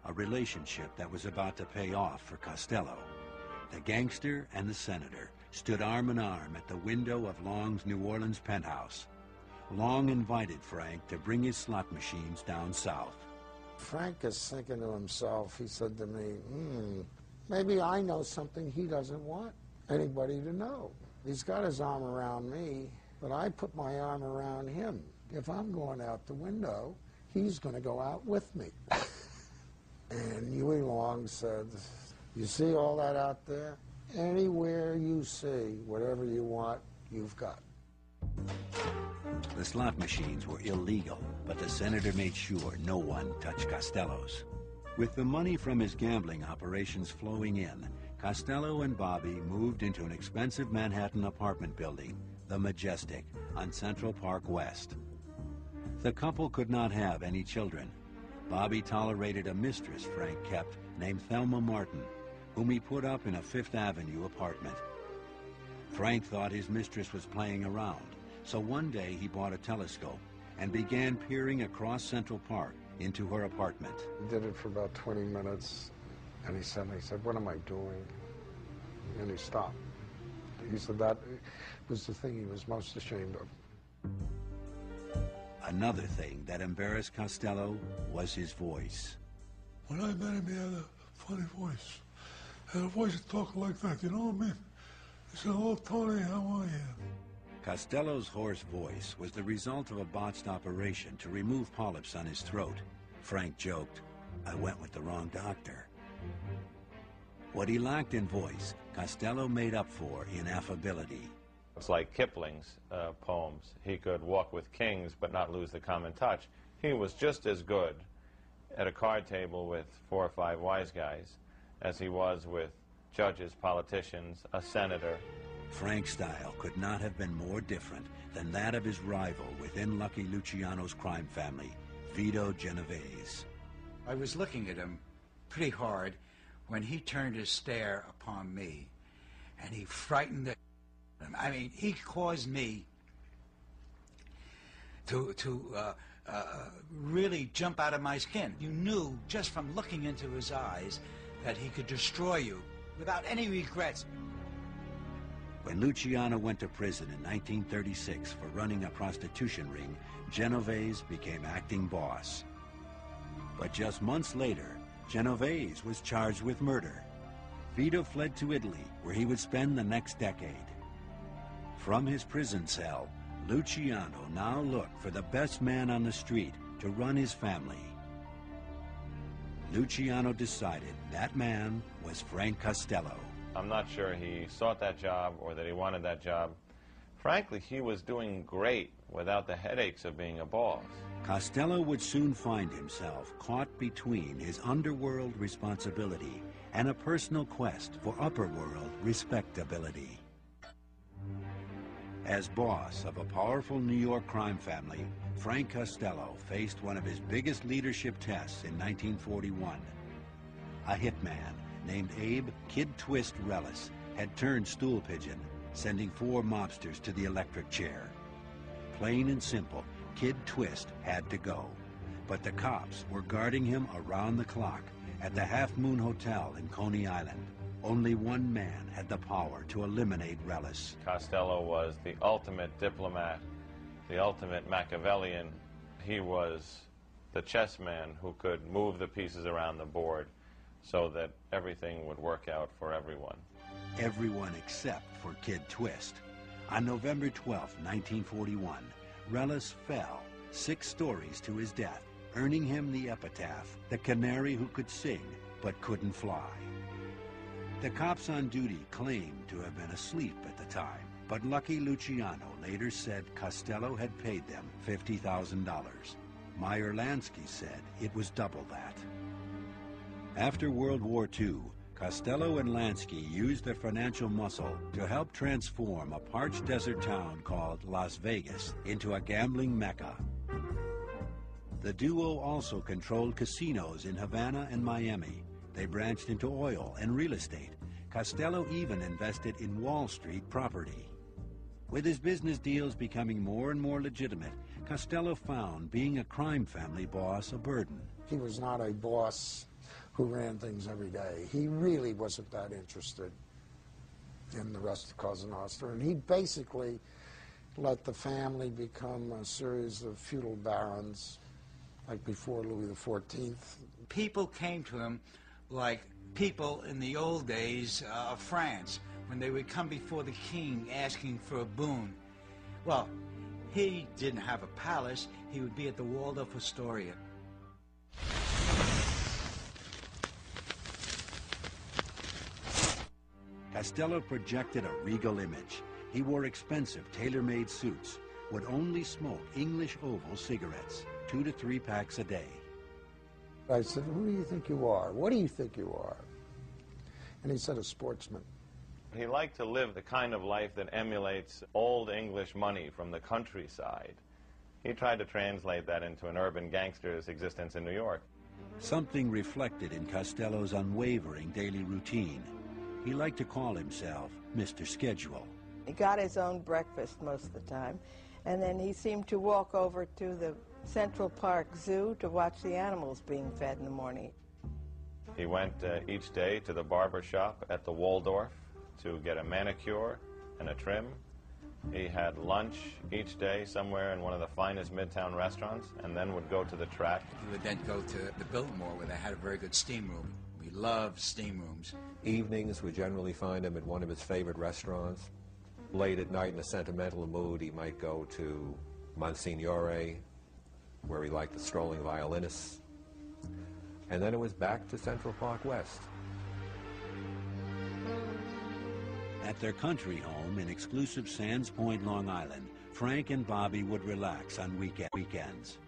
a relationship that was about to pay off for Costello. The gangster and the senator stood arm in arm at the window of Long's New Orleans penthouse. Long invited Frank to bring his slot machines down south. Frank is thinking to himself, he said to me, maybe I know something he doesn't want anybody to know. He's got his arm around me, but I put my arm around him. If I'm going out the window, he's going to go out with me. And Huey Long said, you see all that out there? Anywhere you see, whatever you want, you've got. The slot machines were illegal, but the senator made sure no one touched Costello's. With the money from his gambling operations flowing in, Costello and Bobby moved into an expensive Manhattan apartment building, the Majestic, on Central Park West. The couple could not have any children. Bobby tolerated a mistress Frank kept named Thelma Martin, whom he put up in a Fifth Avenue apartment. Frank thought his mistress was playing around, so one day he bought a telescope and began peering across Central Park into her apartment. He did it for about 20 minutes, and he said, what am I doing? And he stopped. He said that was the thing he was most ashamed of. Another thing that embarrassed Costello was his voice. When I met him, he had a funny voice. He had a voice that talked like that, you know what I mean? He said, "Oh, Tony, how are you?" Costello's hoarse voice was the result of a botched operation to remove polyps on his throat. Frank joked, "I went with the wrong doctor." What he lacked in voice, Costello made up for in affability. It's like Kipling's poems. He could walk with kings but not lose the common touch. He was just as good at a card table with 4 or 5 wise guys as he was with judges, politicians, a senator. Frank's style could not have been more different than that of his rival within Lucky Luciano's crime family, Vito Genovese. I was looking at him pretty hard when he turned his stare upon me, and he frightened the I mean, he caused me to really jump out of my skin. You knew just from looking into his eyes that he could destroy you without any regrets. When Luciano went to prison in 1936 for running a prostitution ring, Genovese became acting boss. But just months later, Genovese was charged with murder. Vito fled to Italy, where he would spend the next decade. From his prison cell, Luciano now looked for the best man on the street to run his family. Luciano decided that man was Frank Costello. I'm not sure he sought that job or that he wanted that job. Frankly, he was doing great without the headaches of being a boss. Costello would soon find himself caught between his underworld responsibility and a personal quest for upperworld respectability. As boss of a powerful New York crime family, Frank Costello faced one of his biggest leadership tests in 1941. A hitman named Abe Kid Twist Rellis had turned stool pigeon, sending 4 mobsters to the electric chair. Plain and simple, Kid Twist had to go, but the cops were guarding him around the clock at the Half Moon Hotel in Coney Island. Only one man had the power to eliminate Rellis. Costello was the ultimate diplomat, the ultimate Machiavellian. He was the chess man who could move the pieces around the board so that everything would work out for everyone. Everyone except for Kid Twist. On November 12, 1941, Rellis fell 6 stories to his death, earning him the epitaph, the canary who could sing but couldn't fly. The cops on duty claimed to have been asleep at the time, but Lucky Luciano later said Costello had paid them $50,000. Meyer Lansky said it was double that. After World War II, Costello and Lansky used their financial muscle to help transform a parched desert town called Las Vegas into a gambling mecca. The duo also controlled casinos in Havana and Miami. They branched into oil and real estate. Costello even invested in Wall Street property. With his business deals becoming more and more legitimate, Costello found being a crime family boss a burden. He was not a boss who ran things every day. He really wasn't that interested in the rest of Cosa Nostra, and he basically let the family become a series of feudal barons, like before Louis XIV. People came to him like people in the old days of France, when they would come before the king asking for a boon. Well, he didn't have a palace. He would be at the Waldorf Astoria. Costello projected a regal image. He wore expensive tailor-made suits, would only smoke English Oval cigarettes, 2 to 3 packs a day. I said, who do you think you are? What do you think you are? And he said, a sportsman. He liked to live the kind of life that emulates old English money from the countryside. He tried to translate that into an urban gangster's existence in New York. Something reflected in Costello's unwavering daily routine. He liked to call himself Mr. Schedule. He got his own breakfast most of the time, and then he seemed to walk over to the Central Park Zoo to watch the animals being fed in the morning. He went each day to the barber shop at the Waldorf to get a manicure and a trim. He had lunch each day somewhere in one of the finest Midtown restaurants, and then would go to the track. He would then go to the Biltmore, where they had a very good steam room. We loved steam rooms. Evenings, we generally find him at one of his favorite restaurants. Late at night, in a sentimental mood, he might go to Monsignore, where he liked the strolling violinists. And then it was back to Central Park West. At their country home in exclusive Sands Point, Long Island, Frank and Bobby would relax on weekends.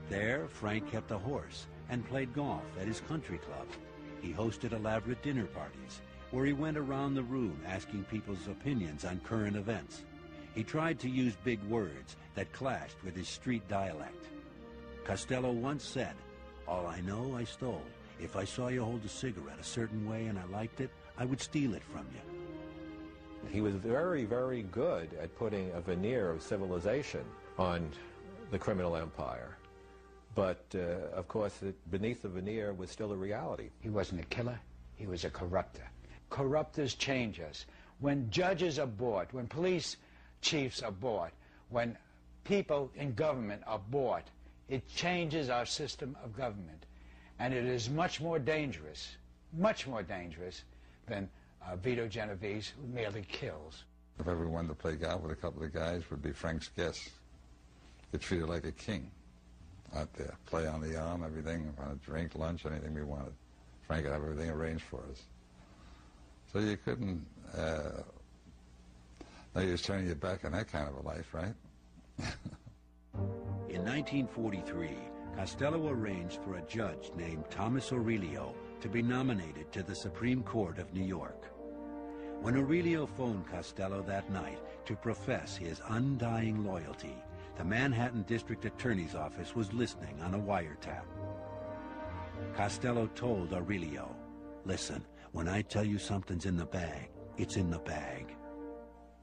There, Frank kept a horse and played golf at his country club. He hosted elaborate dinner parties, where he went around the room asking people's opinions on current events. He tried to use big words that clashed with his street dialect. Costello once said, "All I know, I stole. If I saw you hold a cigarette a certain way and I liked it, I would steal it from you." He was very, very good at putting a veneer of civilization on the criminal empire. But, of course, beneath the veneer was still a reality. He wasn't a killer. He was a corrupter. Corruptors change us. When judges are bought, when police chiefs are bought, when people in government are bought, it changes our system of government. And it is much more dangerous than Vito Genovese, who merely kills. If ever wanted to play golf with a couple of guys, would be Frank's guest. Get treated like a king out there. Play on the arm, everything, on a drink, lunch, anything we wanted. Frank would have everything arranged for us. So you couldn't, now you're turning your back on that kind of a life, right? In 1943, Costello arranged for a judge named Thomas Aurelio to be nominated to the Supreme Court of New York. When Aurelio phoned Costello that night to profess his undying loyalty, the Manhattan District Attorney's Office was listening on a wiretap. Costello told Aurelio, "Listen, when I tell you something's in the bag, it's in the bag."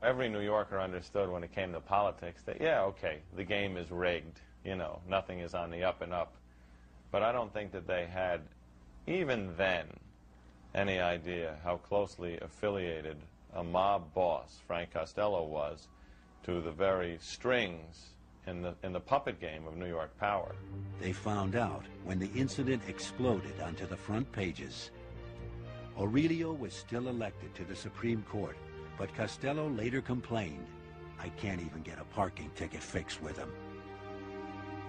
Every New Yorker understood when it came to politics that, yeah, okay, the game is rigged. You know, nothing is on the up and up. But I don't think that they had, even then, any idea how closely affiliated a mob boss, Frank Costello, was to the very strings in the puppet game of New York power. They found out when the incident exploded onto the front pages. Aurelio was still elected to the Supreme Court, but Costello later complained, "I can't even get a parking ticket fixed with him."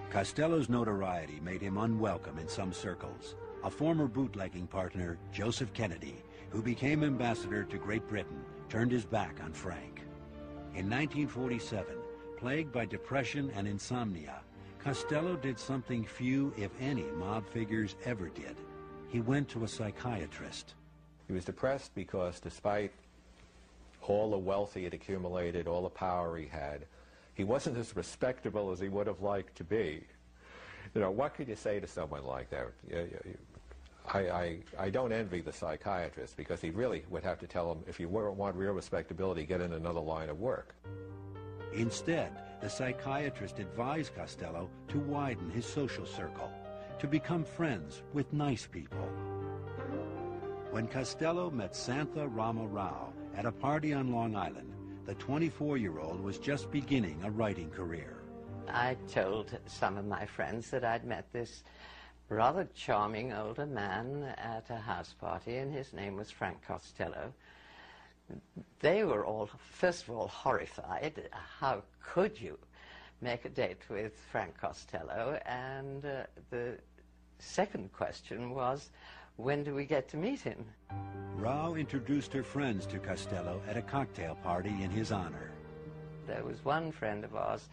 Costello's notoriety made him unwelcome in some circles. A former bootlegging partner, Joseph Kennedy, who became ambassador to Great Britain, turned his back on Frank. In 1947, plagued by depression and insomnia, Costello did something few, if any, mob figures ever did. He went to a psychiatrist. He was depressed because despite all the wealth he had accumulated, all the power he had, he wasn't as respectable as he would have liked to be. You know, what could you say to someone like that? I don't envy the psychiatrist, because he really would have to tell him, if you want real respectability, get in another line of work. Instead, the psychiatrist advised Costello to widen his social circle, to become friends with nice people. When Costello met Santha Rama Rao at a party on Long Island, the 24-year-old was just beginning a writing career. I told some of my friends that I'd met this rather charming older man at a house party, and his name was Frank Costello. They were all, first of all, horrified. How could you make a date with Frank Costello? And the second question was, when do we get to meet him? Rao introduced her friends to Costello at a cocktail party in his honor. There was one friend of ours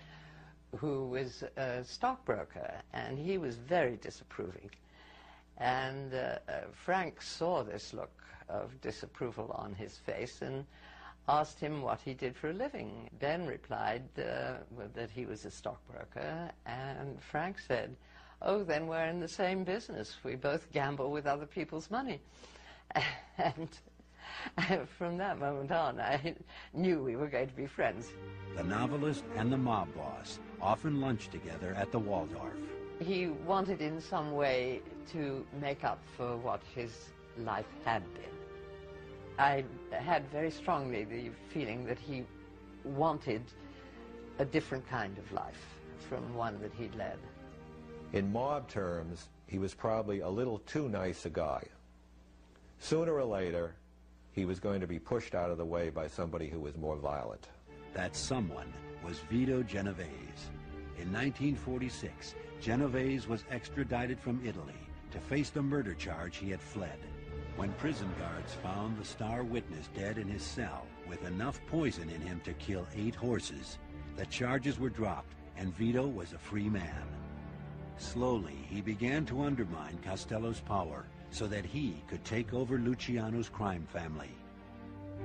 who was a stockbroker, and he was very disapproving. And Frank saw this look of disapproval on his face and asked him what he did for a living. Ben replied that he was a stockbroker, and Frank said, "Oh, then we're in the same business. We both gamble with other people's money." And from that moment on, I knew we were going to be friends. The novelist and the mob boss often lunched together at the Waldorf. He wanted in some way to make up for what his life had been. I had very strongly the feeling that he wanted a different kind of life from one that he'd led. In mob terms, he was probably a little too nice a guy. Sooner or later, he was going to be pushed out of the way by somebody who was more violent. That someone was Vito Genovese. In 1946, Genovese was extradited from Italy to face the murder charge he had fled. When prison guards found the star witness dead in his cell with enough poison in him to kill 8 horses, the charges were dropped and Vito was a free man. Slowly, he began to undermine Costello's power so that he could take over Luciano's crime family.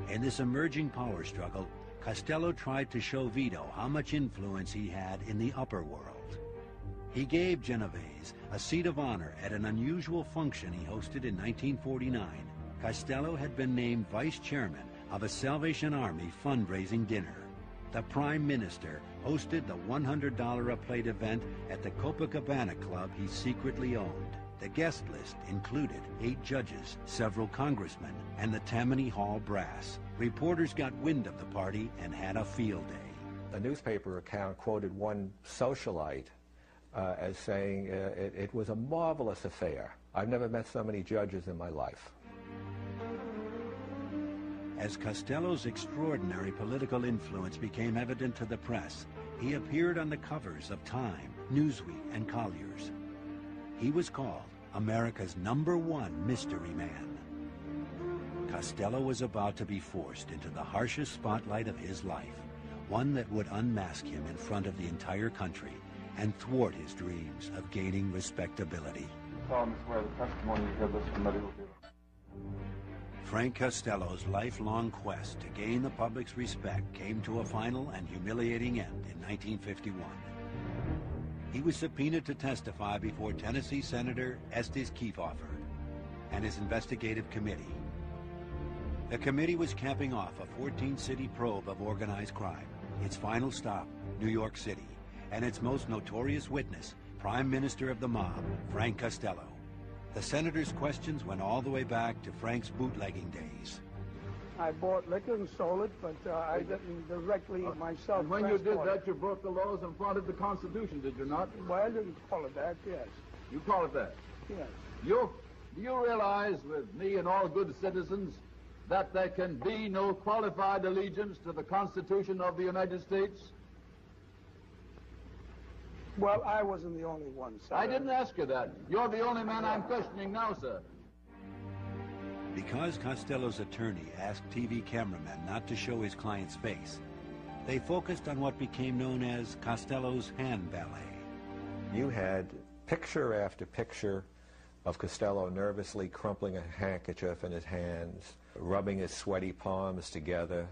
In this emerging power struggle, Costello tried to show Vito how much influence he had in the upper world. He gave Genovese a seat of honor at an unusual function he hosted in 1949. Costello had been named vice chairman of a Salvation Army fundraising dinner. The Prime Minister hosted the $100-a-plate event at the Copacabana Club he secretly owned. The guest list included 8 judges, several congressmen, and the Tammany Hall brass. Reporters got wind of the party and had a field day. A newspaper account quoted one socialite as saying it was a marvelous affair. I've never met so many judges in my life. As Costello's extraordinary political influence became evident to the press, he appeared on the covers of Time, Newsweek, and Collier's. He was called America's #1 mystery man. Costello was about to be forced into the harshest spotlight of his life, one that would unmask him in front of the entire country and thwart his dreams of gaining respectability. Frank Costello's lifelong quest to gain the public's respect came to a final and humiliating end in 1951. He was subpoenaed to testify before Tennessee Senator Estes Kefauver and his investigative committee. The committee was capping off a 14-city probe of organized crime, its final stop, New York City, and its most notorious witness, Prime Minister of the mob, Frank Costello. The senator's questions went all the way back to Frank's bootlegging days. I bought liquor and sold it, but I didn't directly myself. And when you did that, you broke the laws and flaunted the Constitution, did you not? Well, I didn't call it that, yes. You call it that? Yes. Do you realize, with me and all good citizens, that there can be no qualified allegiance to the Constitution of the United States? Well, I wasn't the only one, sir. I didn't ask you that. You're the only man I'm questioning now, sir. Because Costello's attorney asked TV cameramen not to show his client's face, they focused on what became known as Costello's hand ballet. You had picture after picture of Costello nervously crumpling a handkerchief in his hands, rubbing his sweaty palms together,